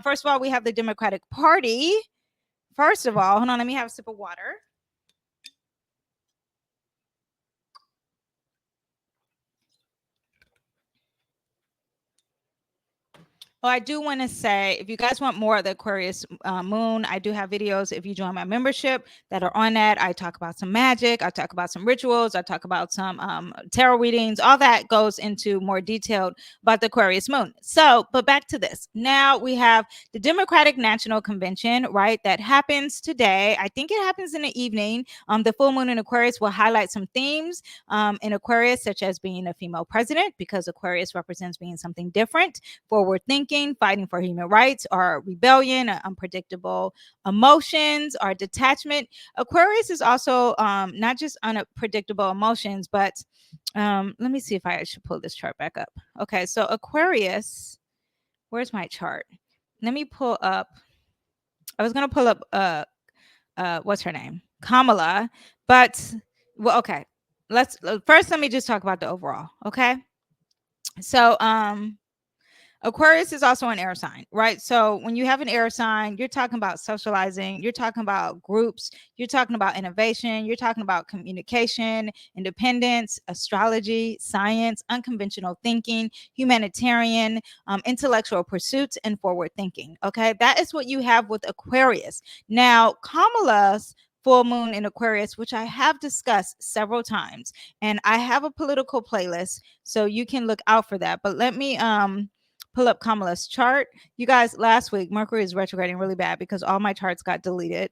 First of all, we have the Democratic Party. First of all, hold on, let me have a sip of water. Well, I do want to say, if you guys want more of the Aquarius moon, I do have videos. If you join my membership that are on that, I talk about some magic, I talk about some rituals, I talk about some tarot readings. All that goes into more detailed about the Aquarius moon. So, but back to this. Now we have the Democratic National Convention, right? That happens today. I think it happens in the evening. The full moon in Aquarius will highlight some themes in Aquarius, such as being a female president, because Aquarius represents being something different, forward thinking, fighting for human rights, or rebellion, unpredictable emotions, or detachment. Aquarius is also not just unpredictable emotions, but let me see if I should pull this chart back up. Okay, so Aquarius, where's my chart? Let me pull up. I was gonna pull up what's her name? Kamala, but well, okay. Let's first let me just talk about the overall, okay? So Aquarius is also an air sign, right? So when you have an air sign, you're talking about socializing, you're talking about groups, you're talking about innovation, you're talking about communication, independence, astrology, science, unconventional thinking, humanitarian, intellectual pursuits, and forward thinking. Okay, that is what you have with Aquarius. Now, Kamala's full moon in Aquarius, which I have discussed several times, and I have a political playlist, so you can look out for that. But let me pull up Kamala's chart. You guys, last week Mercury is retrograding really bad because all my charts got deleted.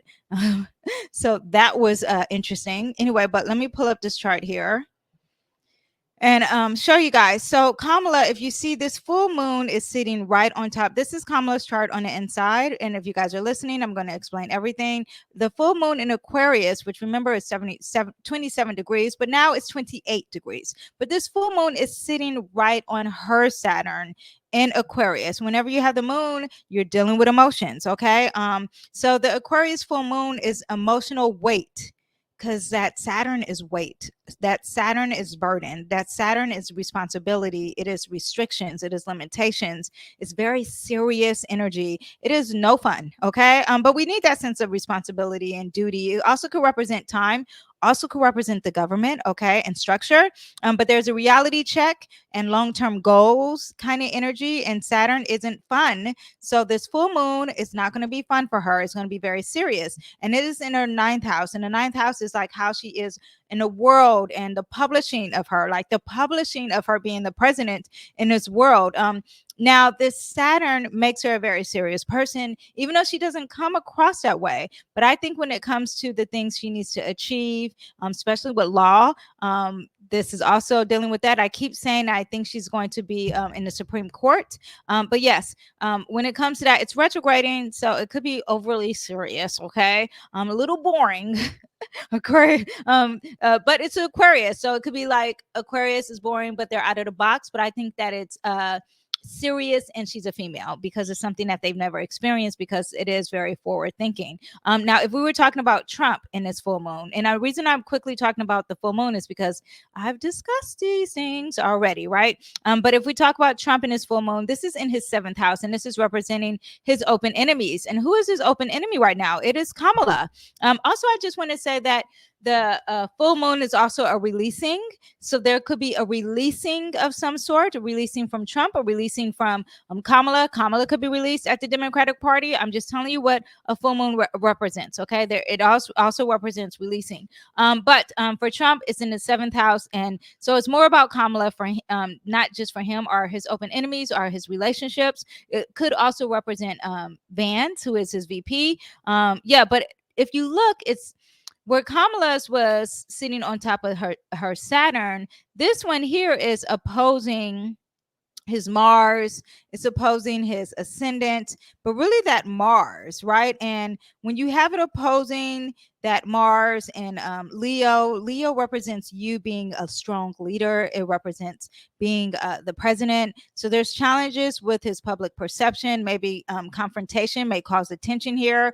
So that was interesting. Anyway, but let me pull up this chart here and show you guys. So Kamala, if you see, this full moon is sitting right on top. This is Kamala's chart on the inside, and if you guys are listening, I'm going to explain everything. The full moon in Aquarius, which remember is 27 degrees, but now it's 28 degrees. But this full moon is sitting right on her Saturn in Aquarius. Whenever you have the moon, you're dealing with emotions, okay? So the Aquarius full moon is emotional weight, because that Saturn is weight, that Saturn is burden, that Saturn is responsibility, it is restrictions, it is limitations, it's very serious energy. It is no fun, okay? But we need that sense of responsibility and duty. It also could represent time, also could represent the government, okay, and structure. But there's a reality check and long-term goals kind of energy, and Saturn isn't fun. So this full moon is not going to be fun for her. It's going to be very serious, and it is in her ninth house, and the ninth house is like how she is in the world and the publishing of her, like the publishing of her being the president in this world. Now, this Saturn makes her a very serious person, even though she doesn't come across that way. But I think when it comes to the things she needs to achieve, especially with law, this is also dealing with that. I keep saying I think she's going to be in the Supreme Court. But yes, when it comes to that, it's retrograding, so it could be overly serious, okay? A little boring. Aquarius, but it's Aquarius, so it could be like Aquarius is boring, but they're out of the box. But I think that it's serious, and she's a female because it's something that they've never experienced, because it is very forward thinking. Now, if we were talking about Trump in this full moon, and the reason I'm quickly talking about the full moon is because I've discussed these things already, right? But if we talk about Trump in his full moon, this is in his seventh house, and this is representing his open enemies. And who is his open enemy right now? It is Kamala. Also, I just want to say that the full moon is also a releasing. So there could be a releasing of some sort, a releasing from Trump, a releasing from Kamala. Kamala could be released at the Democratic Party. I'm just telling you what a full moon represents. Okay, there it also represents releasing. But for Trump, it's in the seventh house, and so it's more about Kamala for not just for him or his open enemies or his relationships. It could also represent Vance, who is his VP. Yeah, but if you look, it's where Kamala's was sitting on top of her Saturn. This one here is opposing his Mars, it's opposing his ascendant, but really that Mars, right? And when you have it opposing, that Mars and Leo represents you being a strong leader. It represents being the president. So there's challenges with his public perception. Maybe confrontation may cause attention here.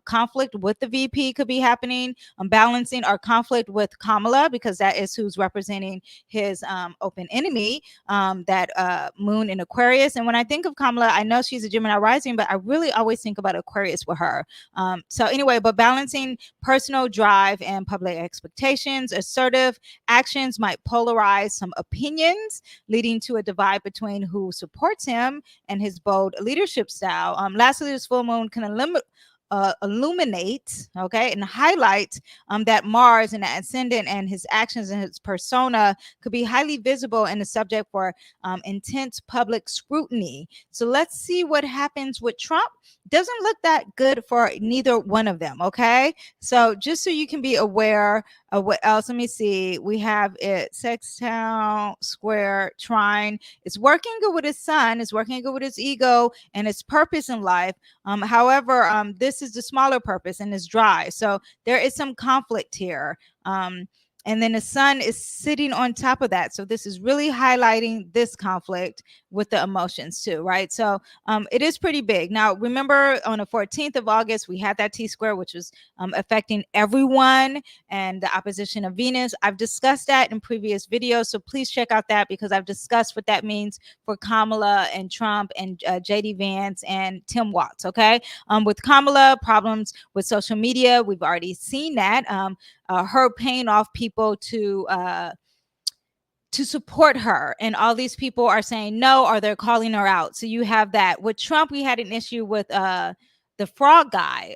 Conflict with the VP could be happening. Balancing or conflict with Kamala, because that is who's representing his open enemy, that moon in Aquarius. And when I think of Kamala, I know she's a Gemini rising, but I really always think about Aquarius with her. So anyway, but balancing personal drive and public expectations. Assertive actions might polarize some opinions, leading to a divide between who supports him and his bold leadership style. Lastly, this full moon can illuminate, okay, and highlight that Mars and the ascendant and his actions and his persona could be highly visible and the subject for intense public scrutiny. So let's see what happens with Trump. Doesn't look that good for neither one of them, okay? So just so you can be aware of what else, let me see. We have it sextile, square, trine. It's working good with his sun, it's working good with his ego and his purpose in life. However, this is the smaller purpose and it's dry. So there is some conflict here. And then the sun is sitting on top of that. So this is really highlighting this conflict with the emotions too, right? So it is pretty big. Now, remember on the 14th of August, we had that T-square, which was affecting everyone, and the opposition of Venus. I've discussed that in previous videos, so please check out that because I've discussed what that means for Kamala and Trump and JD Vance and Tim Watts, okay? With Kamala, problems with social media, we've already seen that. Her paying off people to support her, and all these people are saying no or they're calling her out. So you have that. With Trump, we had an issue with the frog guy.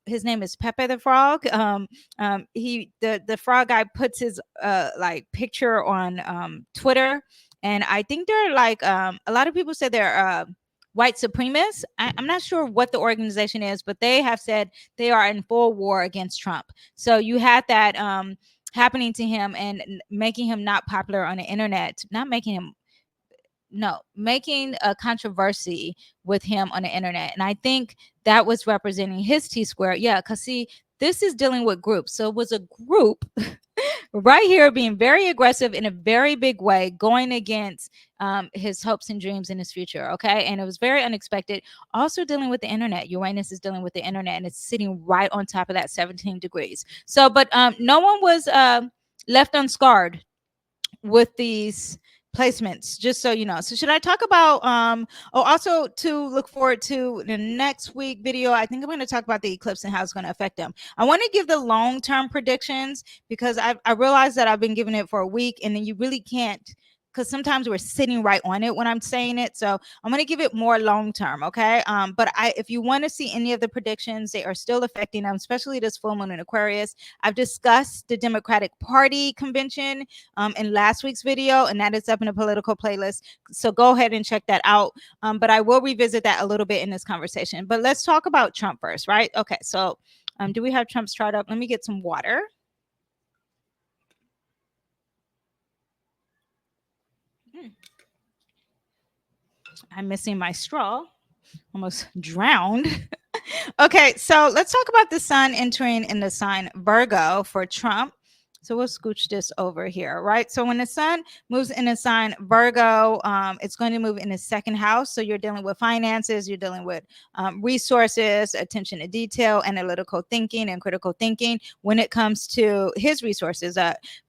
His name is Pepe the Frog. The frog guy puts his like picture on Twitter, and I think they're like a lot of people say they're white supremacists. I'm not sure what the organization is, but they have said they are in full war against Trump. So you had that happening to him and making him not popular on the internet, not making him, no, making a controversy with him on the internet. And I think that was representing his T-square. Yeah, because see, this is dealing with groups. So it was a group right here being very aggressive in a very big way, going against his hopes and dreams in his future. Okay. And it was very unexpected. Also dealing with the internet. Uranus is dealing with the internet and it's sitting right on top of that 17 degrees. So, but no one was left unscarred with these placements, just so you know. So should I talk about also to look forward to the next week video, I think I'm going to talk about the eclipse and how it's going to affect them. I want to give the long-term predictions because I realized that I've been giving it for a week and then you really can't, because sometimes we're sitting right on it when I'm saying it. So I'm going to give it more long term, okay? But if you want to see any of the predictions, they are still affecting them, especially this full moon in Aquarius. I've discussed the Democratic Party convention in last week's video, and that is up in a political playlist. So go ahead and check that out. But I will revisit that a little bit in this conversation. But let's talk about Trump first, right? Okay, so do we have Trump's chart up? Let me get some water. I'm missing my straw. Almost drowned. Okay, so let's talk about the sun entering in the sign Virgo for Trump. So we'll scooch this over here, right? So when the sun moves in a sign Virgo, it's going to move in the second house. So you're dealing with finances, you're dealing with resources, attention to detail, analytical thinking, and critical thinking when it comes to his resources,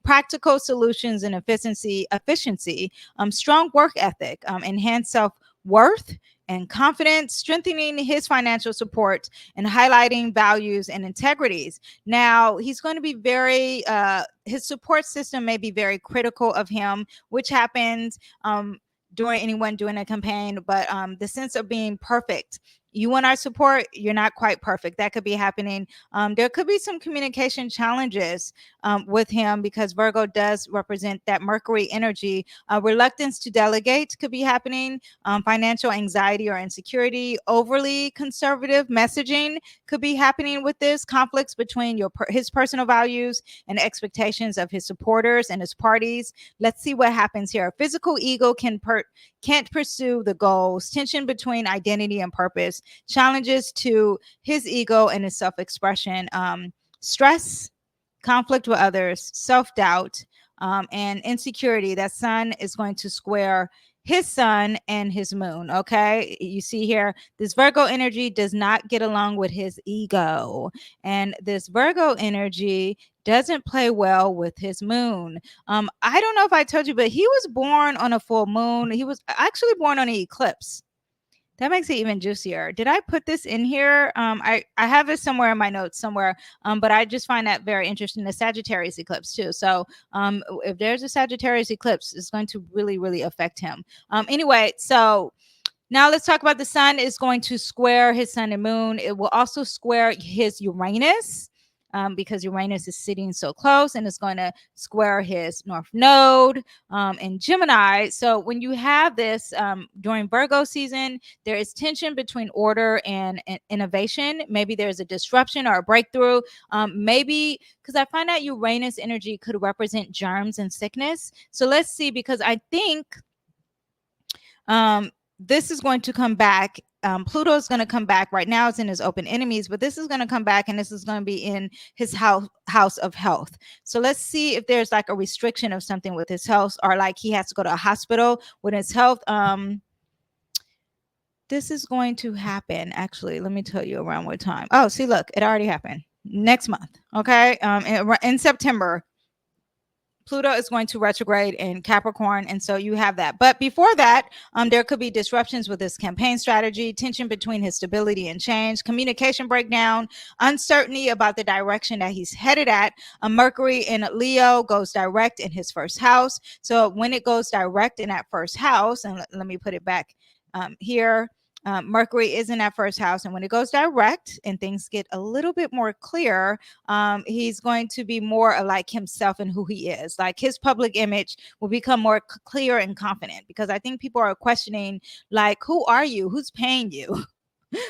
practical solutions and efficiency, strong work ethic, enhanced self-worth and confidence, strengthening his financial support and highlighting values and integrities. Now, he's going to be very, his support system may be very critical of him, which happens during anyone doing a campaign, but the sense of being perfect. You want our support, you're not quite perfect. That could be happening. There could be some communication challenges with him because Virgo does represent that Mercury energy. Reluctance to delegate could be happening. Financial anxiety or insecurity, overly conservative messaging could be happening with this. Conflicts between his personal values and expectations of his supporters and his parties. Let's see what happens here. Physical ego can't pursue the goals. Tension between identity and purpose. Challenges to his ego and his self-expression. stress, conflict with others, self-doubt, and insecurity. That sun is going to square his sun and his moon. Okay, you see here, this Virgo energy does not get along with his ego, and this Virgo energy doesn't play well with his moon. I don't know if I told you, but he was born on a full moon. He was actually born on an eclipse. That makes it even juicier. Did I put this in here? I have it somewhere in my notes somewhere, but I just find that very interesting. The Sagittarius eclipse too. So if there's a Sagittarius eclipse, it's going to really, really affect him. Anyway, so now let's talk about the sun is going to square his sun and moon. It will also square his Uranus. Because Uranus is sitting so close, and it's going to square his North Node in Gemini. So when you have this during Virgo season, there is tension between order and innovation. Maybe there's a disruption or a breakthrough. Maybe because I find that Uranus energy could represent germs and sickness. So let's see, because I think this is going to come back. Pluto is going to come back. Right now it's in his open enemies, but this is going to come back, and this is going to be in his house of health. So let's see if there's like a restriction of something with his health, or like he has to go to a hospital with his health. This is going to happen. Actually, let me tell you around what time. Oh, see, look, it already happened next month. Okay. In September, Pluto is going to retrograde in Capricorn, and so you have that. But before that, there could be disruptions with his campaign strategy, tension between his stability and change, communication breakdown, uncertainty about the direction that he's headed at. Mercury in Leo goes direct in his first house. So when it goes direct in that first house, and let me put it back here. Mercury is in that first house, and when it goes direct and things get a little bit more clear, he's going to be more like himself and who he is. Like his public image will become more clear and confident, because I think people are questioning, like, who are you? Who's paying you?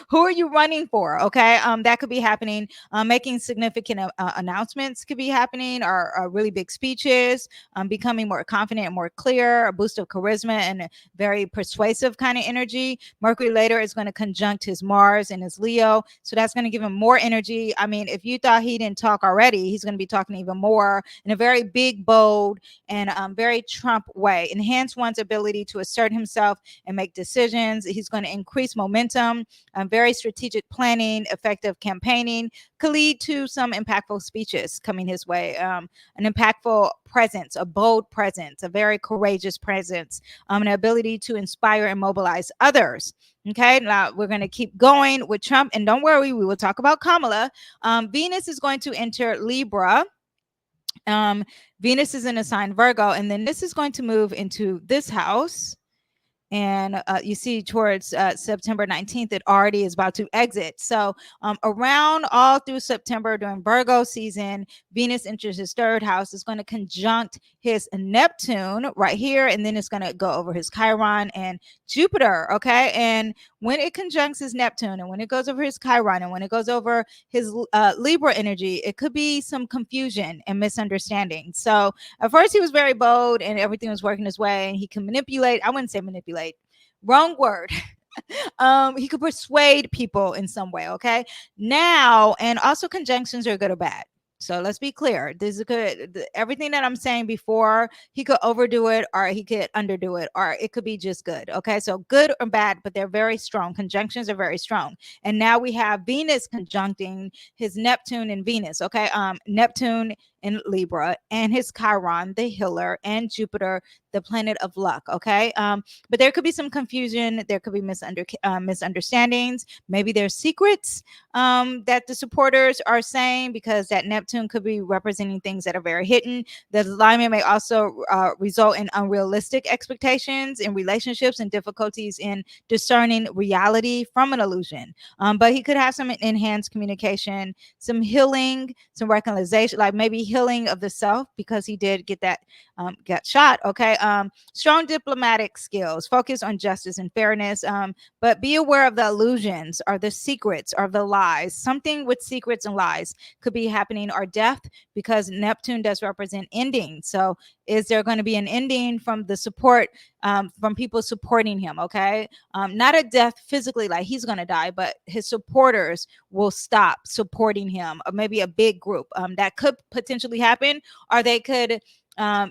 Who are you running for? Okay. That could be happening. Making significant announcements could be happening, or really big speeches, becoming more confident and more clear, a boost of charisma and a very persuasive kind of energy. Mercury later is going to conjunct his Mars and his Leo. So that's going to give him more energy. I mean, if you thought he didn't talk already, he's going to be talking even more in a very big, bold, and very Trump way. Enhance one's ability to assert himself and make decisions. He's going to increase momentum. Very strategic planning, effective campaigning could lead to some impactful speeches coming his way. An impactful presence, a bold presence, a very courageous presence, an ability to inspire and mobilize others. Okay, now we're going to keep going with Trump, and don't worry, we will talk about Kamala. Venus is going to enter Libra. Venus is in a sign Virgo, and then this is going to move into this house. And you see towards September 19th, it already is about to exit. So around all through September during Virgo season, Venus enters his third house. It's going to conjunct his Neptune right here, and then it's going to go over his Chiron and Jupiter. Okay. And when it conjuncts his Neptune, and when it goes over his Chiron, and when it goes over his Libra energy, it could be some confusion and misunderstanding. So at first he was very bold and everything was working his way, and he can manipulate. I wouldn't say manipulate. Wrong word. He could persuade people in some way. Okay. Now, and also conjunctions are good or bad. So let's be clear. This is good. Everything that I'm saying before, he could overdo it, or he could underdo it, or it could be just good. Okay. So good or bad, but they're very strong. Conjunctions are very strong. And now we have Venus conjuncting his Neptune and Venus. Okay. Neptune in Libra, and his Chiron, the healer, and Jupiter, the planet of luck. Okay. But there could be some confusion. There could be misunderstandings. Maybe there's secrets that the supporters are saying, because that Neptune could be representing things that are very hidden. The alignment may also result in unrealistic expectations in relationships and difficulties in discerning reality from an illusion. But he could have some enhanced communication, some healing, some reconciliation, like maybe healing of the self, because he did get that got shot. Okay. Strong diplomatic skills, focus on justice and fairness, but be aware of the illusions or the secrets or the lies. Something with secrets and lies could be happening, or death, because Neptune does represent ending. So is there going to be an ending from the support, from people supporting him? Okay. Not a death physically, like he's going to die, but his supporters will stop supporting him, or maybe a big group. That could potentially happen, or they could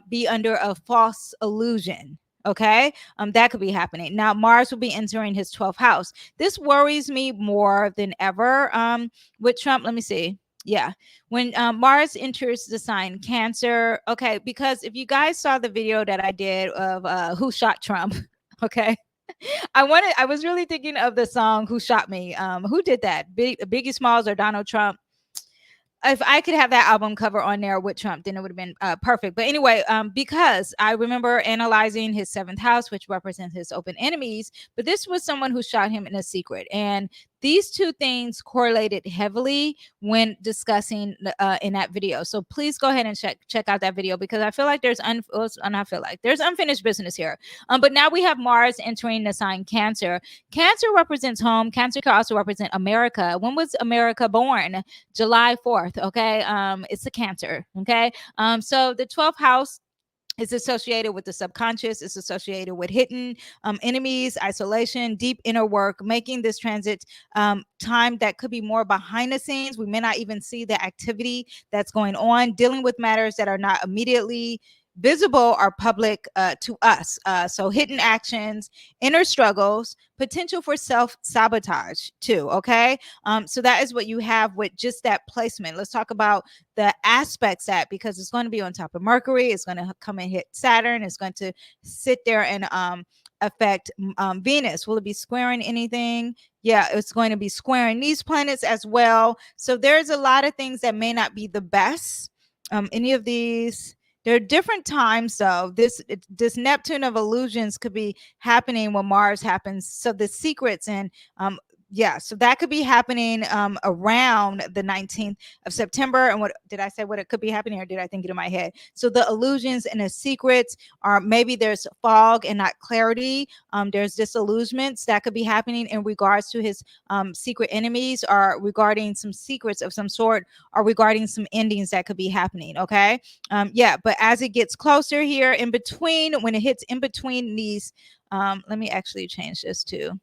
be under a false illusion. Okay. That could be happening. Now, Mars will be entering his 12th house. This worries me more than ever with Trump. Let me see. Yeah, when Mars enters the sign Cancer. Okay, because if you guys saw the video that I did of who shot Trump, okay, I was really thinking of the song "Who Shot Me." Who did that? Biggie Smalls or Donald Trump? If I could have that album cover on there with Trump, then it would have been perfect. But anyway, because I remember analyzing his 7th house, which represents his open enemies, but this was someone who shot him in a secret. And these two things correlated heavily when discussing in that video. So please go ahead and check out that video, because I feel like there's there's unfinished business here. But now we have Mars entering the sign Cancer. Cancer represents home. Cancer can also represent America. When was America born? July 4th. Okay. It's a Cancer. Okay. So the 12th house is associated with the subconscious. It's associated with hidden enemies, isolation, deep inner work, making this transit time that could be more behind the scenes. We may not even see the activity that's going on, dealing with matters that are not immediately visible or public to us. So hidden actions, inner struggles, potential for self-sabotage too. Okay. So that is what you have with just that placement. Let's talk about the aspects that, because it's going to be on top of Mercury, it's going to come and hit Saturn, it's going to sit there and affect Venus. Will it be squaring anything? Yeah, it's going to be squaring these planets as well. So there's a lot of things that may not be the best. Any of these, there are different times though. This Neptune of illusions could be happening when Mars happens. So the secrets and yeah, so that could be happening around the 19th of September. And what did I say? What it could be happening, or did I think it in my head? So the illusions and the secrets are, maybe there's fog and not clarity. There's disillusionments that could be happening in regards to his secret enemies, or regarding some secrets of some sort, or regarding some endings that could be happening. Okay. Yeah, but as it gets closer here in between, when it hits in between these, let me actually change this too.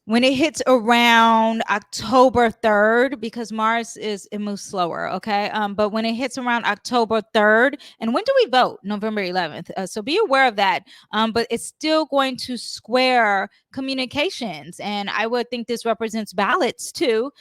When it hits around October 3rd, because Mars it moves slower. Okay. But when it hits around October 3rd, and when do we vote? November 11th. So be aware of that. But it's still going to square communications. And I would think this represents ballots too.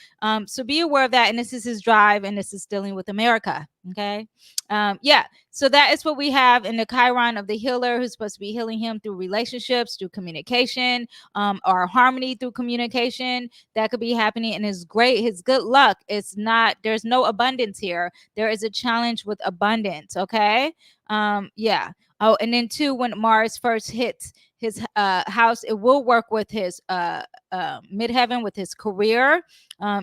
So be aware of that. And this is his drive, and this is dealing with America. Okay. Yeah. So that is what we have in the Chiron of the healer, who's supposed to be healing him through relationships, through communication, or harmony through communication. That could be happening. And his good luck is not, there's no abundance here. There is a challenge with abundance. Okay. Yeah. Oh, and then too, when Mars first hits his house, it will work with his midheaven, with his career.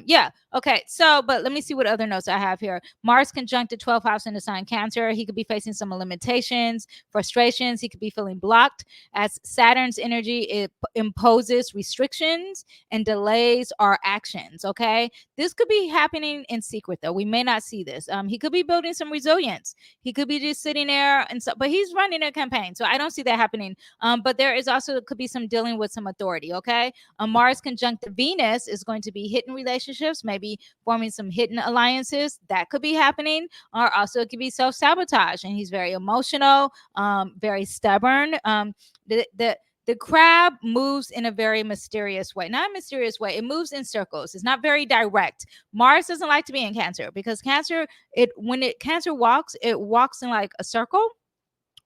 Yeah. Okay. So, but let me see what other notes I have here. Mars conjunct the 12th house in the sign Cancer. He could be facing some limitations, frustrations. He could be feeling blocked, as Saturn's energy, it imposes restrictions and delays our actions. Okay. This could be happening in secret though. We may not see this. He could be building some resilience. He could be just sitting there and so, but he's running a campaign. So I don't see that happening. But there is also, could be some dealing with some authority. Okay. Mars conjunct Venus is going to be hidden relationships, maybe forming some hidden alliances. That could be happening. Or also it could be self-sabotage, and he's very emotional, very stubborn. The crab moves in a very mysterious way. Not a mysterious way. It moves in circles. It's not very direct. Mars doesn't like to be in Cancer, because Cancer, Cancer walks, it walks in like a circle,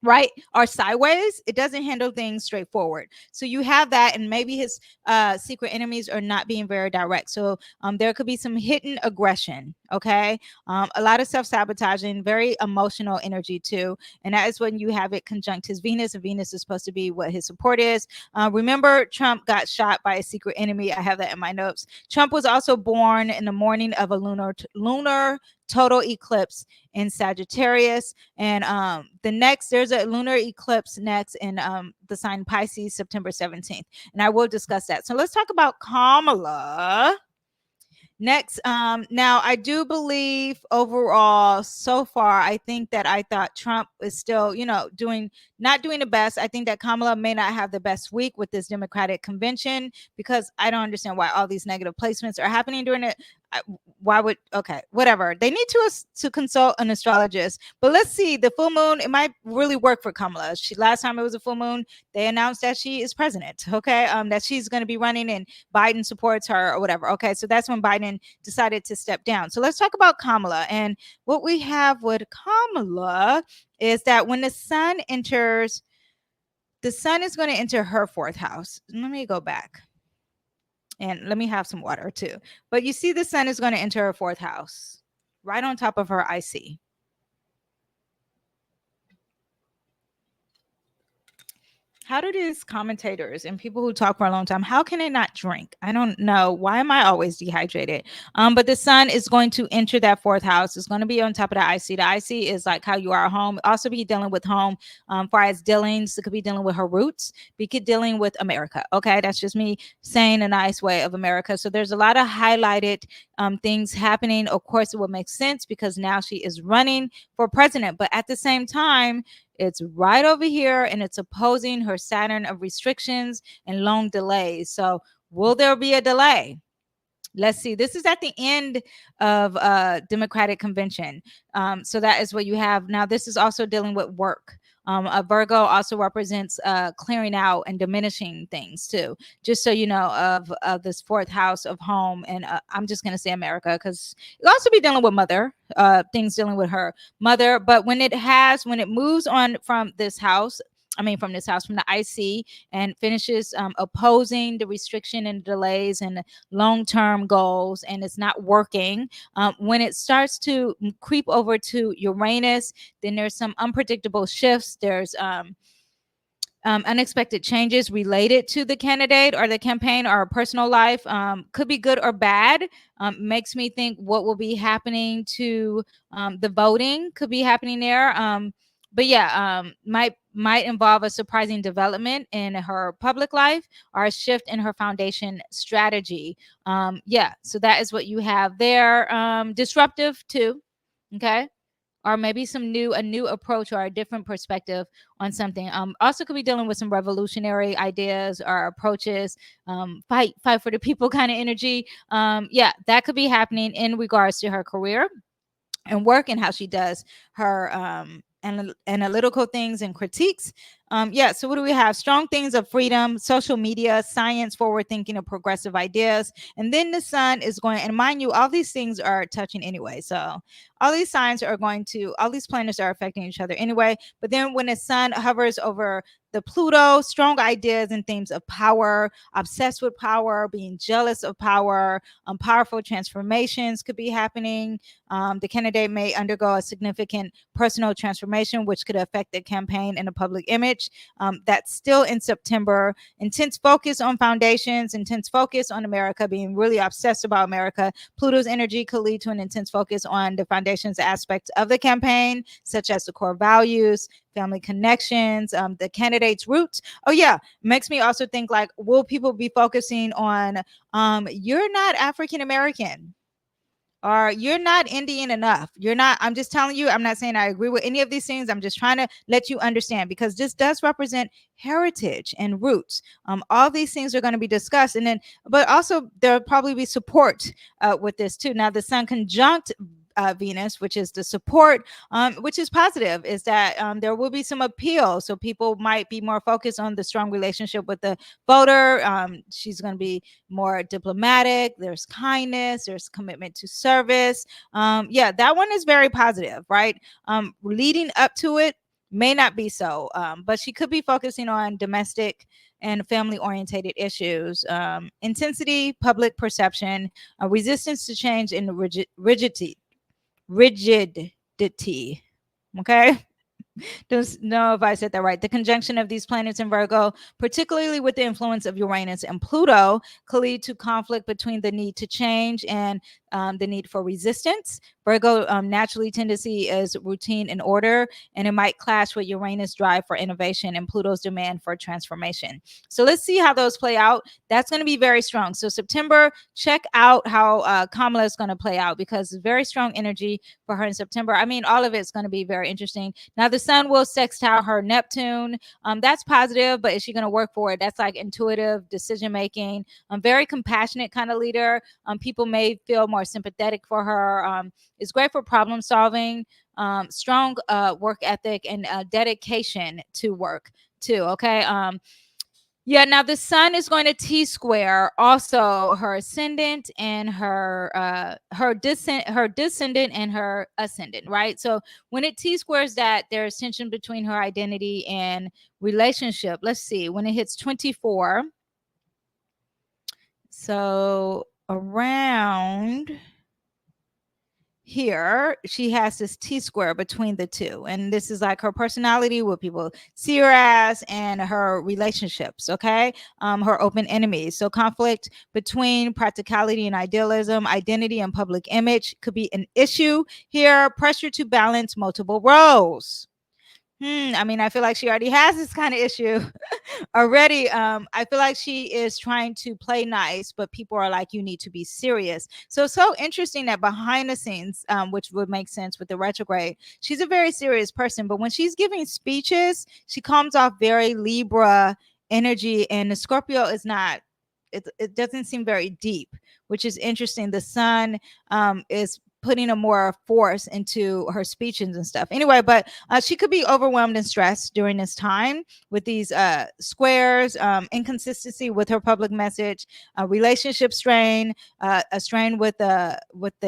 right, or sideways. It doesn't handle things straightforward. So you have that, and maybe his secret enemies are not being very direct. So there could be some hidden aggression. Okay. A lot of self-sabotaging, very emotional energy too. And that is when you have it conjunct his Venus, and Venus is supposed to be what his support is. Remember, Trump got shot by a secret enemy. I have that in my notes. Trump was also born in the morning of a lunar total eclipse in Sagittarius. And there's a lunar eclipse next in the sign Pisces, September 17th. And I will discuss that. So let's talk about Kamala. Next, now I do believe overall so far, I think that I thought Trump is still, not doing the best. I think that Kamala may not have the best week with this Democratic convention, because I don't understand why all these negative placements are happening during it. Okay, whatever. They need to consult an astrologist. But let's see, the full moon, it might really work for Kamala. Last time it was a full moon, they announced that she is president. Okay, that she's going to be running and Biden supports her or whatever. Okay, so that's when Biden decided to step down. So let's talk about Kamala. And what we have with Kamala is that when the sun is going to enter her fourth house. Let me go back. And let me have some water too. But you see the sun is going to enter her fourth house right on top of her IC. How do these commentators and people who talk for a long time, how can they not drink? I don't know. Why am I always dehydrated? But the sun is going to enter that fourth house. It's going to be on top of the IC. The IC is like how you are at home. Also be dealing with home. Far as dealings, it could be dealing with her roots. Be dealing with America. Okay, that's just me saying a nice way of America. So there's a lot of highlighted things happening. Of course, it would make sense because now she is running for president. But at the same time, it's right over here and it's opposing her Saturn of restrictions and long delays. So will there be a delay? Let's see. This is at the end of Democratic convention. So that is what you have. Now, this is also dealing with work. A Virgo also represents clearing out and diminishing things too, just so you know, of this fourth house of home. And I'm just going to say America, because it'll also be dealing with mother, things dealing with her mother. But when it moves on from this house, from the IC, and finishes opposing the restriction and delays and long-term goals, and it's not working. When it starts to creep over to Uranus, then there's some unpredictable shifts. There's unexpected changes related to the candidate or the campaign or personal life. Could be good or bad. Makes me think what will be happening to the voting could be happening there. But yeah, might involve a surprising development in her public life or a shift in her foundation strategy. Yeah, so that is what you have there. Disruptive too. Okay. Or maybe a new approach or a different perspective on something. Also could be dealing with some revolutionary ideas or approaches, fight for the people kind of energy. Yeah, that could be happening in regards to her career and work and how she does her analytical things and critiques. Yeah, so what do we have? Strong things of freedom, social media, science, forward thinking of progressive ideas. And then the sun is going, and mind you, all these things are touching anyway. So all these all these planets are affecting each other anyway. But then when the sun hovers over the Pluto, strong ideas and themes of power, obsessed with power, being jealous of power, powerful transformations could be happening. The candidate may undergo a significant personal transformation, which could affect the campaign and the public image. That's still in September. Intense focus on foundations, intense focus on America, being really obsessed about America. Pluto's energy could lead to an intense focus on the foundations aspects of the campaign, such as the core values, family connections, the candidate's roots. Oh yeah, makes me also think like, will people be focusing on you're not African American, or you're not Indian enough. You're not, I'm just telling you, I'm not saying I agree with any of these things. I'm just trying to let you understand, because this does represent heritage and roots. All these things are going to be discussed. And then, but also there'll probably be support with this too. Now the sun conjunct Venus, which is the support, which is positive, is that there will be some appeal. So people might be more focused on the strong relationship with the voter. She's going to be more diplomatic. There's kindness. There's commitment to service. Yeah, that one is very positive, right? Leading up to it may not be so, but she could be focusing on domestic and family orientated issues, intensity, public perception, resistance to change, and rigidity. rigidity. Okay. Don't know if I said that right. The conjunction of these planets in Virgo, particularly with the influence of Uranus and Pluto, could lead to conflict between the need to change and the need for resistance. Virgo naturally tendency is routine and order, and it might clash with Uranus' drive for innovation and Pluto's demand for transformation. So let's see how those play out. That's going to be very strong. So September, check out how Kamala is going to play out, because it's very strong energy for her in September. I mean, all of it's going to be very interesting. Now, the sun will sextile her Neptune. That's positive, but is she going to work for it? That's like intuitive decision making. Very compassionate kind of leader. People may feel more sympathetic for her. It's great for problem solving, strong work ethic, and dedication to work too. Okay. Yeah, now the sun is going to T-square also her ascendant and her descendant and her ascendant, right? So when it T-squares that, there's tension between her identity and relationship. Let's see, when it hits 24, so around here she has this T-square between the two, and this is like her personality, what people see her as, and her relationships. Okay. Her open enemies. So conflict between practicality and idealism, identity and public image could be an issue here. Pressure to balance multiple roles. I mean, I feel like she already has this kind of issue already. I feel like she is trying to play nice, but people are like, you need to be serious. So interesting that behind the scenes, which would make sense with the retrograde, she's a very serious person, but when she's giving speeches, she comes off very Libra energy, and the Scorpio is not. It doesn't seem very deep, which is interesting. The sun is putting a more force into her speeches and stuff. Anyway, but she could be overwhelmed and stressed during this time with these squares, inconsistency with her public message, relationship strain, a strain with the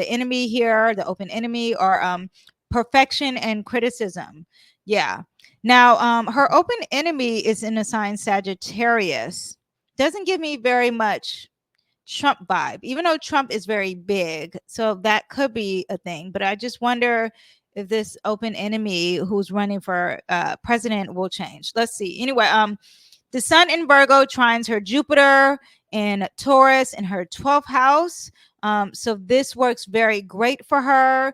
enemy here, the open enemy, or perfection and criticism. Yeah. Now, her open enemy is in the sign Sagittarius. Doesn't give me very much Trump vibe, even though Trump is very big. So that could be a thing. But I just wonder if this open enemy who's running for president will change. Let's see. Anyway, the sun in Virgo trines her Jupiter in Taurus in her 12th house. So this works very great for her.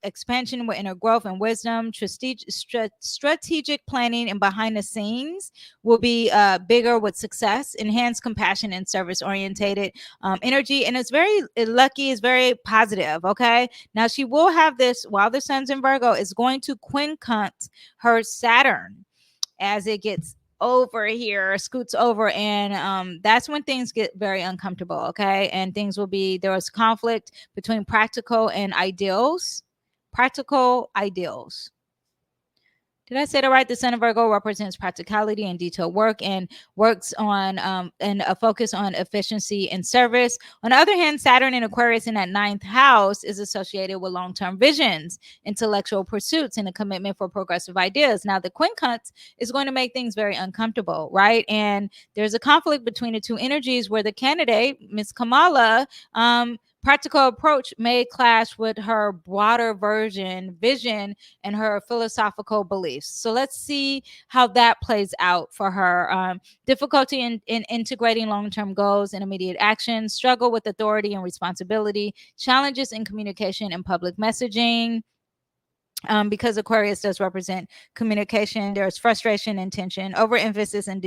Expansion with inner growth and wisdom, strategic planning, and behind the scenes will be bigger with success, enhanced compassion and service orientated energy. And it's very lucky, it's very positive. Okay. Now she will have this while the sun's in Virgo, is going to quincunx her Saturn as it gets over here, scoots over, and that's when things get very uncomfortable. Okay. And things will be, there was conflict between practical and ideals. Practical ideals. Did I say that right? The Sun of Virgo represents practicality and detailed work, and works on and a focus on efficiency and service. On the other hand, Saturn in Aquarius in that 9th house is associated with long-term visions, intellectual pursuits, and a commitment for progressive ideas. Now, the quincunx is going to make things very uncomfortable, right? And there's a conflict between the two energies where the candidate, Miss Kamala, practical approach may clash with her broader vision and her philosophical beliefs. So let's see how that plays out for her. Difficulty in integrating long-term goals and immediate action, struggle with authority and responsibility, challenges in communication and public messaging. Because Aquarius does represent communication, there's frustration and tension, overemphasis and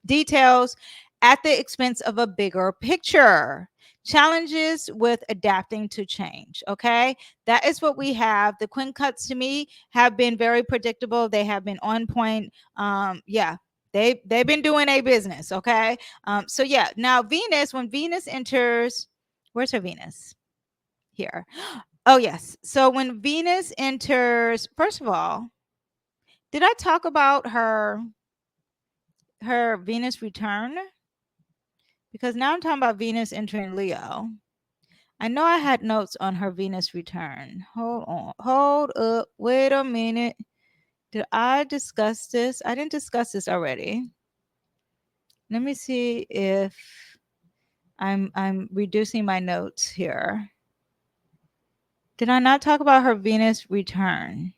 details at the expense of a bigger picture. Challenges with adapting to change. Okay, that is what we have. The quincunx to me have been very predictable. They have been on point. Yeah, they've been doing a business. Okay, so yeah. Now Venus, when Venus enters, where's her Venus? Here. Oh, yes. So when Venus enters, first of all, did I talk about her Venus return? Because now I'm talking about Venus entering Leo. I know I had notes on her Venus return. Hold on. Hold up. Wait a minute. Did I discuss this? I didn't discuss this already. Let me see if I'm reducing my notes here. Did I not talk about her Venus return?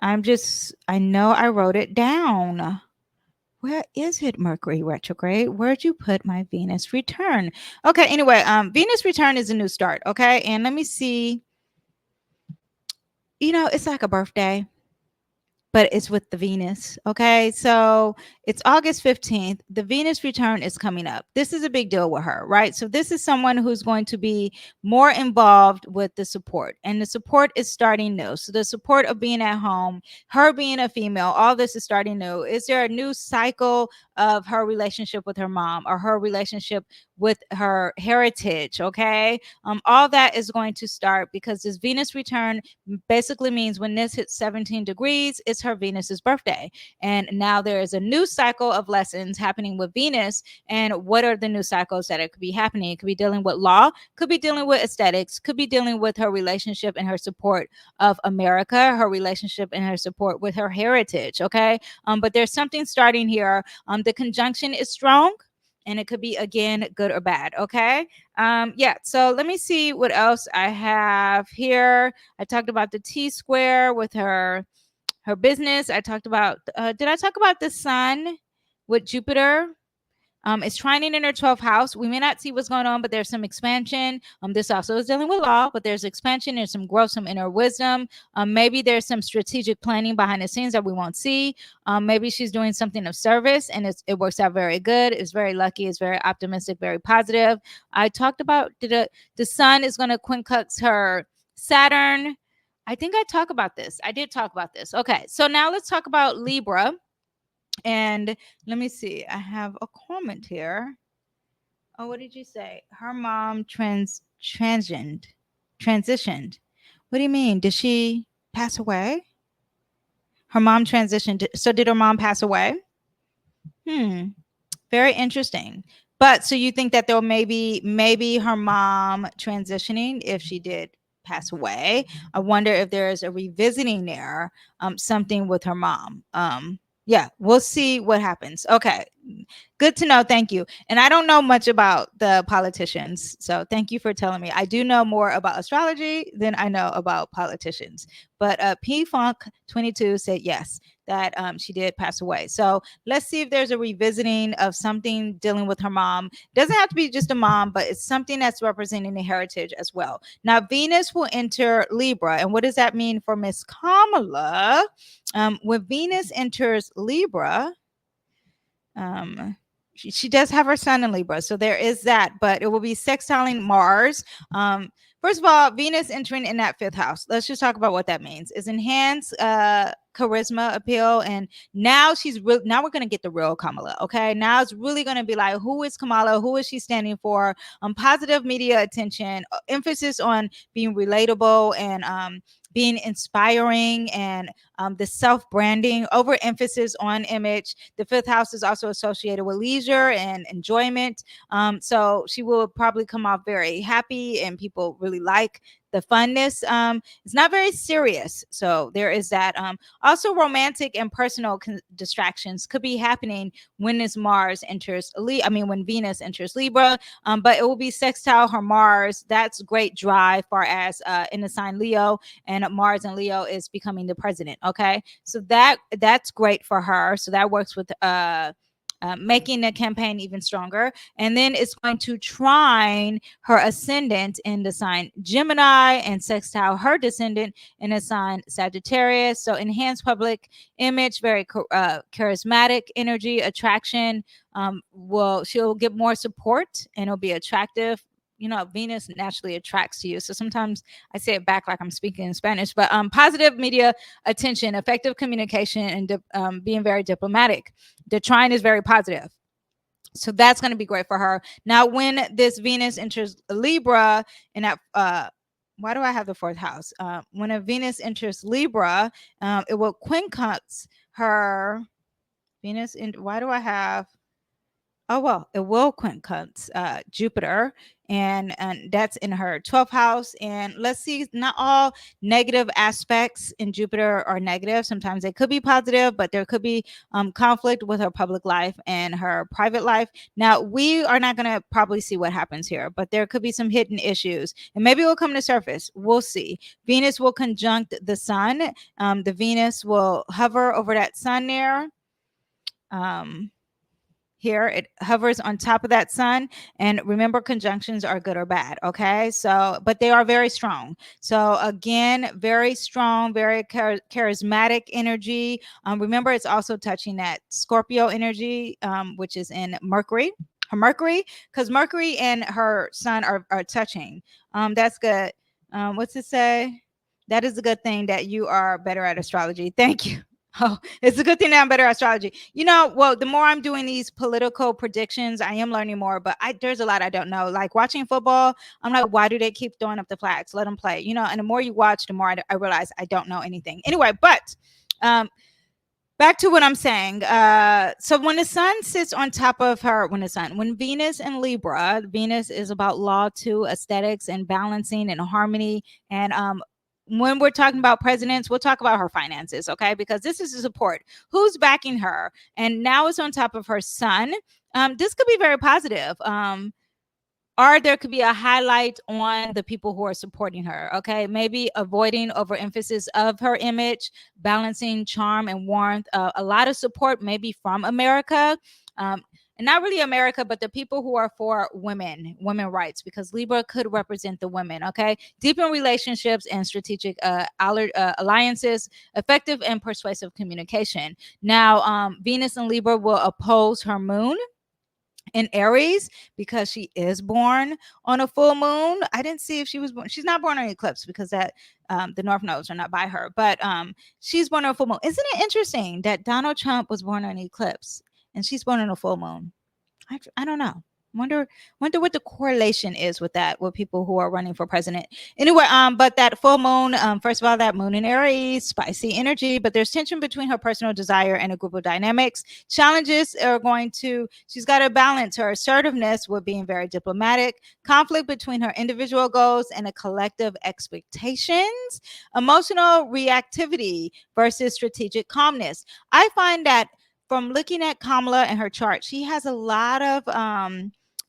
I know I wrote it down. Where is it, Mercury retrograde? Where'd you put my Venus return? Okay, anyway, Venus return is a new start, okay? And let me see. It's like a birthday, but it's with the Venus. Okay. So it's August 15th. The Venus return is coming up. This is a big deal with her, right? So this is someone who's going to be more involved with the support, and the support is starting new. So the support of being at home, her being a female, all this is starting new. Is there a new cycle of her relationship with her mom or her relationship with her heritage? Okay. All that is going to start because this Venus return basically means when this hits 17 degrees, it's her Venus's birthday. And now there is a new cycle of lessons happening with Venus. And what are the new cycles that it could be happening? It could be dealing with law, could be dealing with aesthetics, could be dealing with her relationship and her support of America, her relationship and her support with her heritage. Okay. But there's something starting here. The conjunction is strong, and it could be again good or bad. Okay. Yeah, so let me see what else I have here. I talked about the T square with her business. I talked about did I talk about the sun with Jupiter? It's trining in her 12th house. We may not see what's going on, but there's some expansion. This also is dealing with law, but there's expansion, there's some growth, some inner wisdom. Maybe there's some strategic planning behind the scenes that we won't see. Maybe she's doing something of service and it works out very good. It's very lucky. It's very optimistic, very positive. I talked about the sun is going to quincunx her Saturn. I think I talk about this. I did talk about this. Okay, so now let's talk about Libra. And let me see. I have a comment here. Oh, what did you say? Her mom transitioned. Transitioned. What do you mean? Did she pass away? Her mom transitioned. So did her mom pass away? Very interesting. But so you think that there maybe her mom transitioning if she did pass away. I wonder if there's a revisiting there, something with her mom. Yeah, we'll see what happens. Okay. Good to know. Thank you. And I don't know much about the politicians. So thank you for telling me. I do know more about astrology than I know about politicians. But P Funk 22 said yes, that she did pass away. So let's see if there's a revisiting of something dealing with her mom. It doesn't have to be just a mom, but it's something that's representing the heritage as well. Now, Venus will enter Libra. And what does that mean for Miss Kamala? When Venus enters Libra, she does have her sun in Libra, so there is that, but it will be sextiling Mars. First of all, Venus entering in that 5th house. Let's just talk about what that means. Is enhance charisma, appeal, and now now we're gonna get the real Kamala. Okay, now it's really gonna be like, who is Kamala? Who is she standing for? Positive media attention, emphasis on being relatable and being inspiring, and the self-branding, overemphasis on image. The 5th house is also associated with leisure and enjoyment. So she will probably come off very happy, and people really like the funness. It's not very serious. So there is that. Also, romantic and personal distractions could be happening when this Mars enters when Venus enters Libra. But it will be sextile her Mars. That's great drive far as in the sign Leo, and Mars and Leo is becoming the president. Okay, so that's great for her. So that works with making the campaign even stronger. And then it's going to trine her ascendant in the sign Gemini and sextile her descendant in the sign Sagittarius. So enhanced public image, very charismatic energy, attraction. She'll get more support and it'll be attractive. Venus naturally attracts to you. So sometimes I say it back like I'm speaking in Spanish, but positive media attention, effective communication, and being very diplomatic. The trine is very positive. So that's going to be great for her. Now, when this Venus enters Libra, and that, why do I have the 4th house? When a Venus enters Libra, it will quincunx her Venus. Why do I have? Oh, well, it will quincunx Jupiter, and that's in her 12th house. And let's see, not all negative aspects in Jupiter are negative. Sometimes they could be positive, but there could be conflict with her public life and her private life. Now, we are not going to probably see what happens here, but there could be some hidden issues, and maybe it will come to surface. We'll see. Venus will conjunct the sun. The Venus will hover over that sun there. Here it hovers on top of that sun, and remember, conjunctions are good or bad, okay? So but they are very strong. So again, very strong, very charismatic energy. Remember, it's also touching that Scorpio energy, which is in Mercury, her Mercury, because Mercury and her sun are touching. That's good. What's it say? That is a good thing that you are better at astrology. Thank you. Oh, it's a good thing that I'm better at astrology. Well, the more I'm doing these political predictions, I am learning more, but there's a lot I don't know. Like watching football, I'm like, why do they keep throwing up the flags? Let them play. And the more you watch, the more I realize I don't know anything. Anyway, but back to what I'm saying. So when the sun sits on top of her, when Venus in Libra, Venus is about law too, aesthetics and balancing and harmony. And when we're talking about presidents, we'll talk about her finances, okay? Because this is the support. Who's backing her? And now it's on top of her sun. This could be very positive. Or there could be a highlight on the people who are supporting her. Okay, maybe avoiding overemphasis of her image, balancing charm and warmth. A lot of support, maybe from America, and not really America, but the people who are for women rights, because Libra could represent the women. Okay, deepen relationships and strategic alliances, effective and persuasive communication. Now, Venus and Libra will oppose her moon in Aries, because she is born on a full moon. I didn't see if she was born. She's not born on eclipse, because that the North nodes are not by her, but she's born on a full moon. Isn't it interesting that Donald Trump was born on eclipse and she's born on a full moon? I don't know. Wonder what the correlation is with that, with people who are running for president. Anyway, but that full moon, first of all, that moon in Aries, spicy energy, but there's tension between her personal desire and a group of dynamics. Challenges are she's got to balance her assertiveness with being very diplomatic, conflict between her individual goals and a collective expectations, emotional reactivity versus strategic calmness. I find that from looking at Kamala and her chart, she has a lot of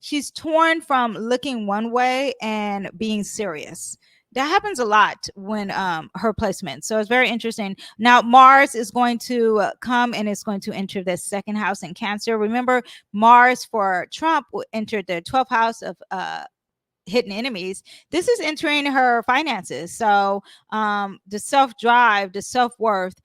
she's torn from looking one way and being serious. That happens a lot when her placement. So it's very interesting. Now Mars is going to come and it's going to enter the second house in Cancer. Remember, Mars for Trump entered the 12th house of hidden enemies. This is entering her finances. So the self-drive, the self-worth,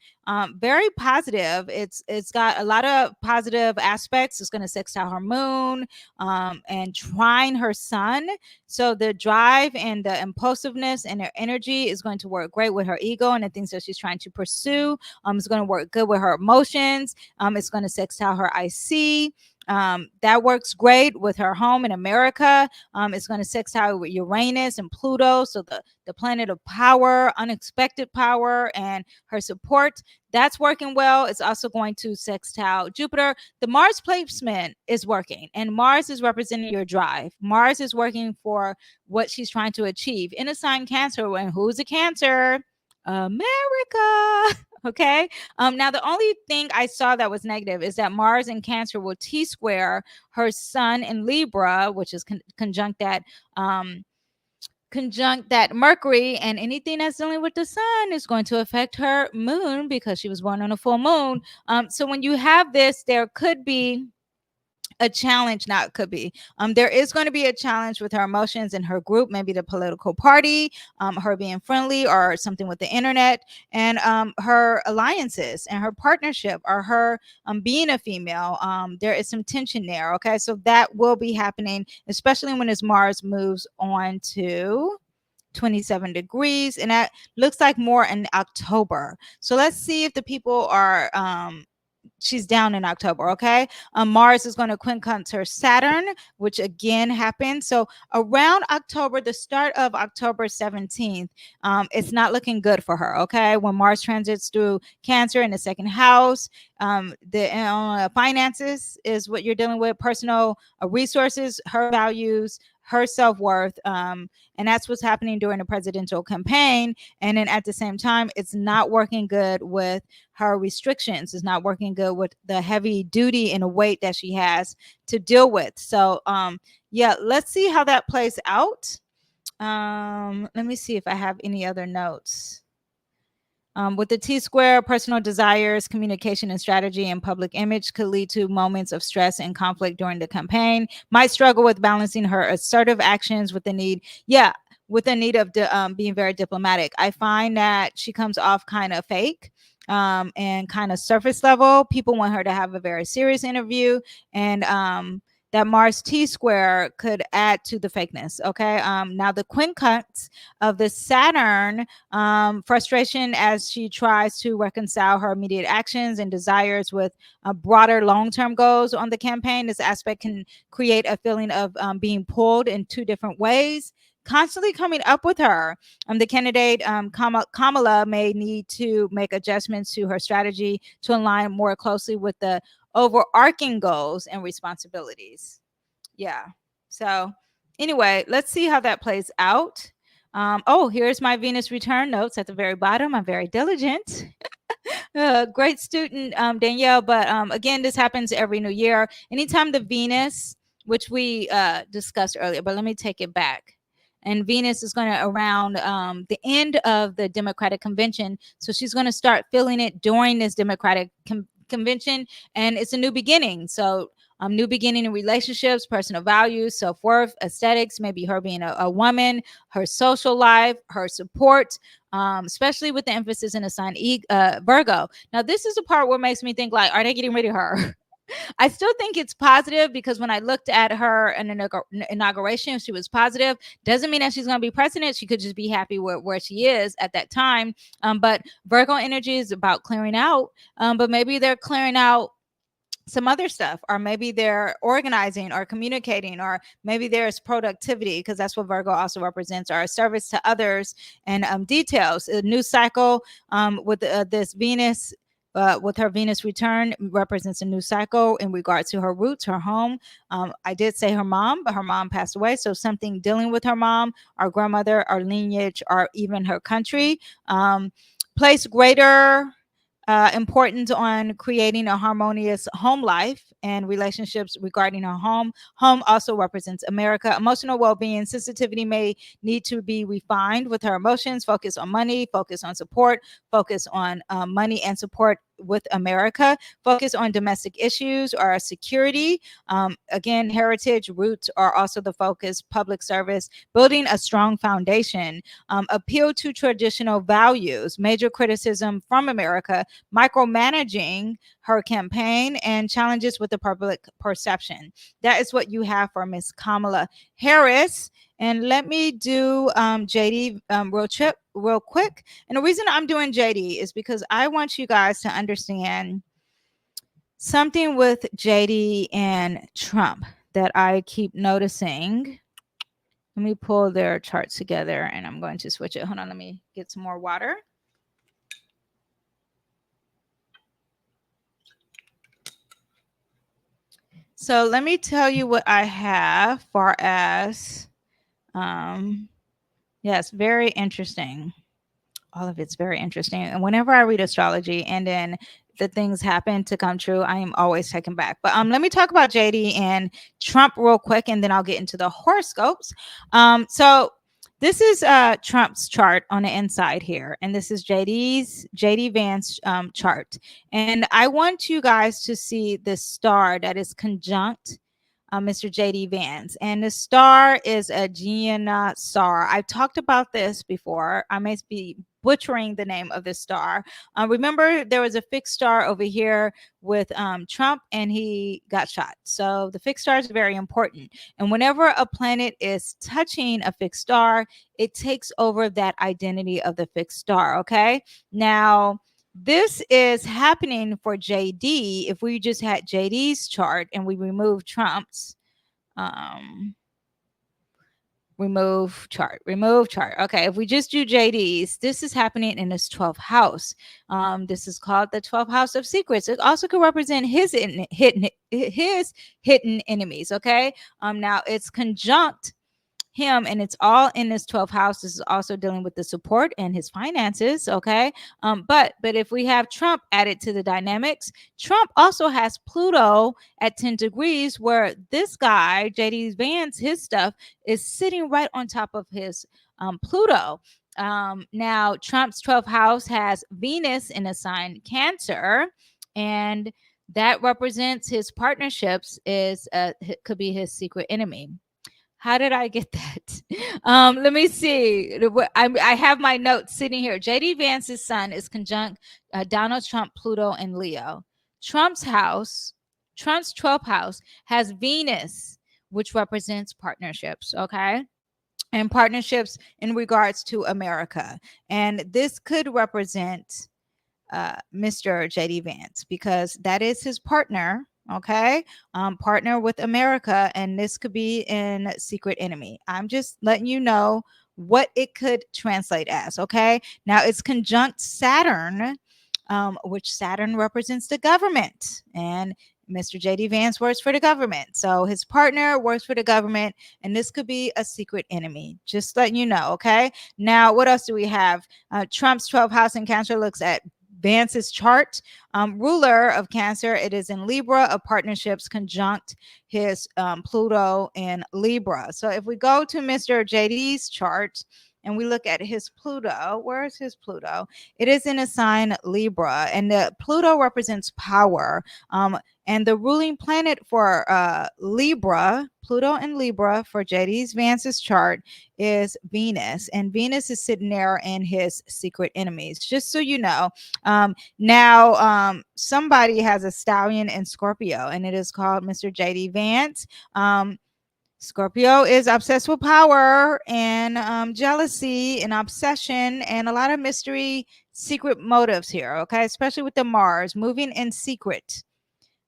very positive. It's got a lot of positive aspects. It's going to sextile her moon and trine her sun. So the drive and the impulsiveness and her energy is going to work great with her ego and the things that she's trying to pursue. It's going to work good with her emotions. It's going to sextile her IC. That works great with her home in America. It's going to sextile with Uranus and Pluto. So the planet of power, unexpected power, and her support, that's working well. It's also going to sextile Jupiter. The Mars placement is working, and Mars is representing your drive. Mars is working for what she's trying to achieve in a sign Cancer. And who's a Cancer? America. Okay. Now the only thing I saw that was negative is that Mars in Cancer will T-square her sun in Libra, which is conjunct that Mercury, and anything that's dealing with the sun is going to affect her moon because she was born on a full moon. So when you have this, there could be a challenge. Now it could be there is going to be a challenge with her emotions and her group, maybe the political party, her being friendly or something with the internet, and her alliances and her partnership, or her being a female. There is some tension there. Okay, so that will be happening, especially when his Mars moves on to 27 degrees, and that looks like more in October. So let's see if the people are she's down in October. Okay, Mars is going to quincunx her Saturn, which again happens. So around October, the start of October 17th, it's not looking good for her. Okay, when Mars transits through Cancer in the second house, The finances is what you're dealing with, personal resources, her values, her self-worth, and that's what's happening during the presidential campaign. And then at the same time, it's not working good with her restrictions. It's not working good with the heavy duty and the weight that she has to deal with. So yeah, let's see how that plays out. Let me see if I have any other notes. With the T square, personal desires, communication and strategy, and public image could lead to moments of stress and conflict during the campaign. Might struggle with balancing her assertive actions with the need, with the need of being very diplomatic. I find that she comes off kind of fake and kind of surface level. People want her to have a very serious interview, and that Mars T square could add to the fakeness. Okay. Now the quincunx of the Saturn, frustration as she tries to reconcile her immediate actions and desires with broader long-term goals on the campaign. This aspect can create a feeling of being pulled in two different ways, constantly coming up with her. The candidate, Kamala, may need to make adjustments to her strategy to align more closely with the overarching goals and responsibilities. Yeah. So anyway, let's see how that plays out. Oh, here's my Venus return notes at the very bottom. I'm very diligent. Great student, Danyell. But again, this happens every new year. Anytime the Venus, which we discussed earlier, but let me take it back. And Venus is going to around the end of the Democratic Convention. So she's going to start feeling it during this Democratic Convention. And it's a new beginning. So new beginning in relationships, personal values, self-worth, aesthetics, maybe her being a woman, her social life, her support, especially with the emphasis in the sign Virgo. Now, this is the part where it makes me think, like, are they getting rid of her? I still think it's positive because when I looked at her in an inauguration, she was positive. Doesn't mean that she's going to be president. She could just be happy where she is at that time. But Virgo energy is about clearing out. But maybe they're clearing out some other stuff, or maybe they're organizing or communicating, or maybe there's productivity, because that's what Virgo also represents, or service to others, and details. A new cycle with this Venus, with her Venus return, represents a new cycle in regards to her roots, her home. I did say her mom, but her mom passed away. So something dealing with her mom, our grandmother, our lineage, or even her country. Place greater importance on creating a harmonious home life and relationships regarding her home. Home also represents America. Emotional well-being, sensitivity may need to be refined with her emotions. Focus on money, focus on support, focus on money and support with America. Focus on domestic issues or security. Again, heritage, roots are also the focus. Public service, building a strong foundation. Appeal to traditional values. Major criticism from America. Micromanaging her campaign, and challenges with the public perception. That is what you have for Miss Kamala Harris. And let me do JD real quick. And the reason I'm doing JD is because I want you guys to understand something with JD and Trump that I keep noticing. Let me pull their charts together and I'm going to switch it. Hold on, let me get some more water. So let me tell you what I have far as, yes, very interesting. All of it's very interesting. And whenever I read astrology and then the things happen to come true, I am always taken back. But let me talk about JD and Trump real quick, and then I'll get into the horoscopes. So this is Trump's chart on the inside here, and this is JD Vance chart. And I want you guys to see this star that is conjunct Mr. JD Vance. And the star is a Gienah star. I've talked about this before. I may be butchering the name of this star. Remember, there was a fixed star over here with Trump, and he got shot. So the fixed star is very important. And whenever a planet is touching a fixed star, it takes over that identity of the fixed star. Okay. Now, this is happening for JD. If we just had JD's chart and we remove Trump's, remove chart, remove chart. Okay, if we just do JD's, this is happening in his 12th house. This is called the 12th house of secrets. It also could represent his hidden enemies. Okay, now it's conjunct him, and it's all in this 12th house. This is also dealing with the support and his finances. Okay, but if we have Trump added to the dynamics, Trump also has Pluto at 10 degrees, where this guy JD Vance, his stuff is sitting right on top of his Pluto. Now Trump's 12th house has Venus in a sign Cancer, and that represents his partnerships. Is could be his secret enemy. How did I get that? Let me see. I have my notes sitting here. JD Vance's sun is conjunct Donald Trump, Pluto, and Leo. Trump's 12th house, has Venus, which represents partnerships. Okay. And partnerships in regards to America. And this could represent Mr. JD Vance, because that is his partner. Okay, partner with America, and this could be in secret enemy. I'm just letting you know what it could translate as. Okay, now it's conjunct Saturn, which Saturn represents the government, and Mr. JD Vance works for the government. So his partner works for the government, and this could be a secret enemy. Just letting you know. Okay, now what else do we have? Trump's 12th house in Cancer looks at Vance's chart. Ruler of Cancer, it is in Libra, of partnerships, conjunct his Pluto in Libra. So if we go to Mr. JD's chart and we look at his Pluto, where is his Pluto? It is in a sign Libra, and the Pluto represents power. And the ruling planet for Libra, Pluto and Libra for JD Vance's chart is Venus, and Venus is sitting there in his secret enemies. Just so you know. Now somebody has a stallion in Scorpio, and it is called Mr. JD Vance. Scorpio is obsessed with power and jealousy and obsession and a lot of mystery, secret motives here. Okay, especially with the Mars moving in secret,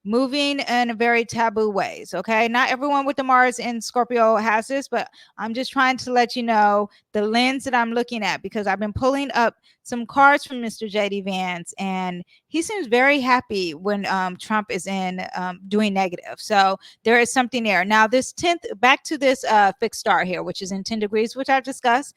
moving in very taboo ways. Okay, not everyone with the Mars in Scorpio has this, but I'm just trying to let you know the lens that I'm looking at, because I've been pulling up some cards from Mr. JD Vance, and he seems very happy when Trump is in doing negative. So there is something there. Now this 10th, back to this fixed star here, which is in 10 degrees, which I've discussed,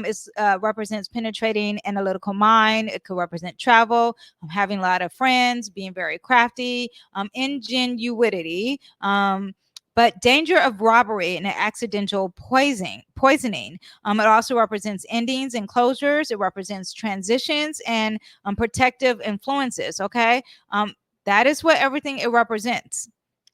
is represents penetrating analytical mind. It could represent travel, having a lot of friends, being very crafty, ingenuity, but danger of robbery and accidental poisoning. It also represents endings and closures. It represents transitions and protective influences. Okay, that is what everything it represents.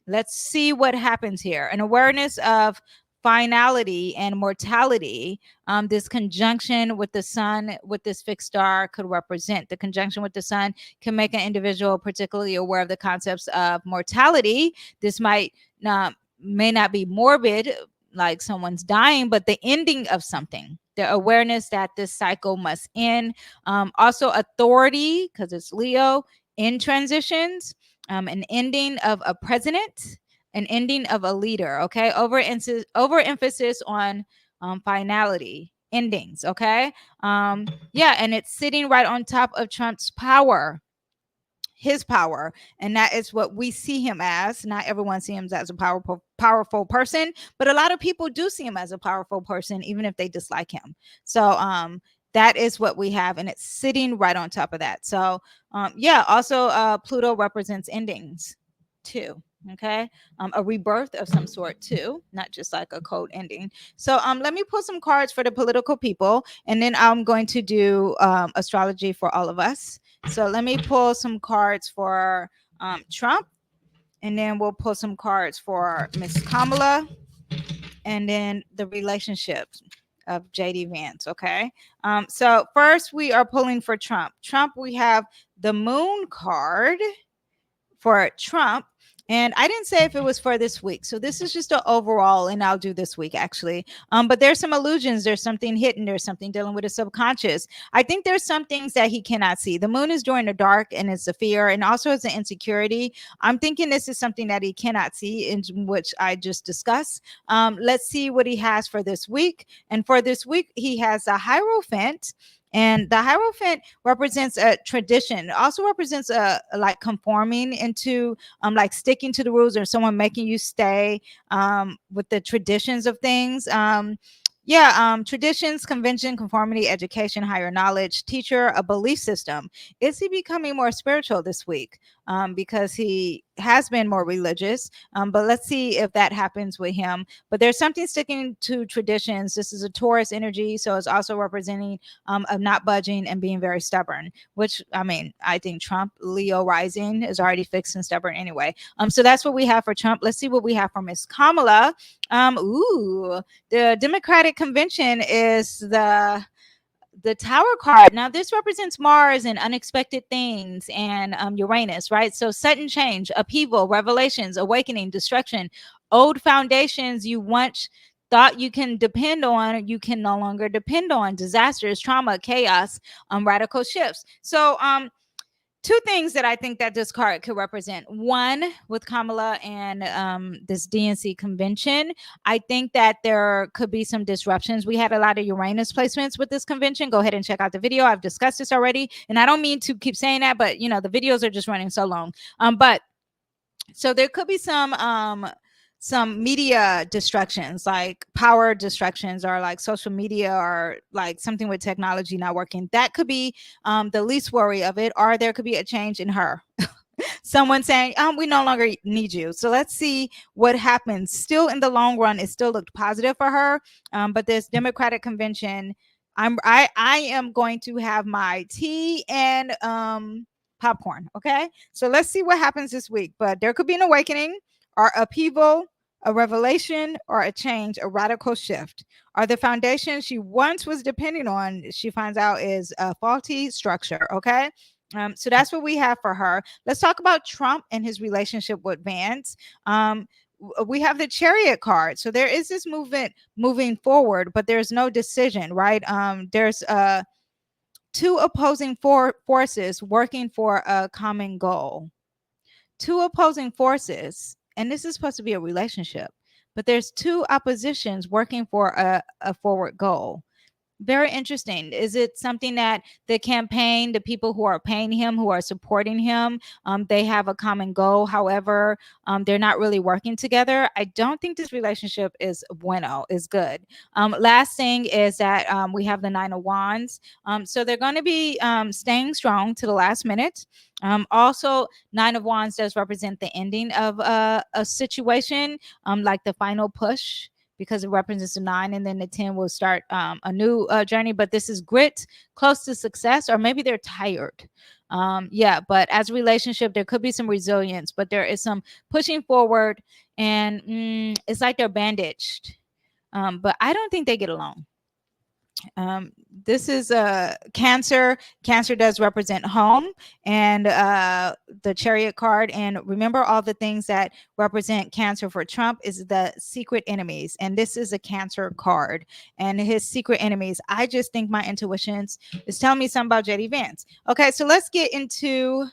Let's see what happens here. An awareness of finality and mortality. This conjunction with the sun, with this fixed star, could represent. The conjunction with the sun can make an individual particularly aware of the concepts of mortality. This may not be morbid, like someone's dying, but the ending of something, the awareness that this cycle must end. Also authority, because it's Leo, in transitions, an ending of a president, an ending of a leader. Okay, overemphasis on finality, endings. Okay, yeah, and it's sitting right on top of Trump's power, his power, and that is what we see him as. Not everyone sees him as a powerful person, but a lot of people do see him as a powerful person, even if they dislike him. So that is what we have, and it's sitting right on top of that. So yeah, also Pluto represents endings too. Okay, a rebirth of some sort too, not just like a cold ending. So let me pull some cards for the political people, and then I'm going to do astrology for all of us. So let me pull some cards for Trump, and then we'll pull some cards for Miss Kamala, and then the relationships of JD Vance. Okay, so first we are pulling for Trump. We have the Moon card for Trump, And I didn't say if it was for this week. So this is just an overall, and I'll do this week actually. But there's some illusions. There's something hidden. There's something dealing with the subconscious. I think there's some things that he cannot see. The moon is during the dark, and it's a fear, and also it's an insecurity. I'm thinking this is something that he cannot see, in which I just discussed. Let's see what he has for this week. And for this week, he has a Hierophant. And the Hierophant represents a tradition. It also represents a like conforming into like sticking to the rules, or someone making you stay with the traditions of things. Traditions, convention, conformity, education, higher knowledge, teacher, a belief system. Is he becoming more spiritual this week? Because he has been more religious. But let's see if that happens with him. But there's something sticking to traditions. This is a Taurus energy, so it's also representing of not budging and being very stubborn. Which, I mean, I think Trump, Leo rising, is already fixed and stubborn anyway. So that's what we have for Trump. Let's see what we have for Miss Kamala. The Democratic Convention is the Tower card. Now this represents Mars and unexpected things, and Uranus, right? So sudden change, upheaval, revelations, awakening, destruction. Old foundations you once thought you can depend on, you can no longer depend on. Disasters, trauma, chaos, radical shifts. So two things that I think that this card could represent. One, with Kamala and this DNC convention, I think that there could be some disruptions. We had a lot of Uranus placements with this convention. Go ahead and check out the video. I've discussed this already, and I don't mean to keep saying that, but you know, the videos are just running so long. But so there could be some media distractions, like power distractions, or like social media, or like something with technology not working. That could be the least worry of it. Or there could be a change in her. Someone saying, we no longer need you. So let's see what happens. Still, in the long run, it still looked positive for her. But this Democratic convention, I am going to have my tea and popcorn. Okay, so let's see what happens this week. But there could be an awakening, or upheaval, a revelation, or a change, a radical shift. Or the foundation she once was depending on, she finds out is a faulty structure. Okay. So that's what we have for her. Let's talk about Trump and his relationship with Vance. We have the Chariot card. So there is this movement moving forward, but there's no decision, right? There's two opposing forces working for a common goal. Two opposing forces, and this is supposed to be a relationship, but there's two oppositions working for a forward goal. Very interesting. Is it something that the campaign, the people who are paying him, who are supporting him, they have a common goal? However, they're not really working together. I don't think this relationship is bueno, is good. Last thing is that we have the Nine of Wands. So they're going to be staying strong to the last minute. Also, Nine of Wands does represent the ending of a situation, like the final push, because it represents the 9, and then the 10 will start a new journey. But this is grit, close to success, or maybe they're tired. But as a relationship, there could be some resilience, but there is some pushing forward, and it's like they're bandaged. But I don't think they get along. This is Cancer. Cancer does represent home, and the Chariot card. And remember, all the things that represent Cancer for Trump is the secret enemies, and this is a Cancer card and his secret enemies. I just think my intuitions is telling me something about JD Vance. Okay, so let's get into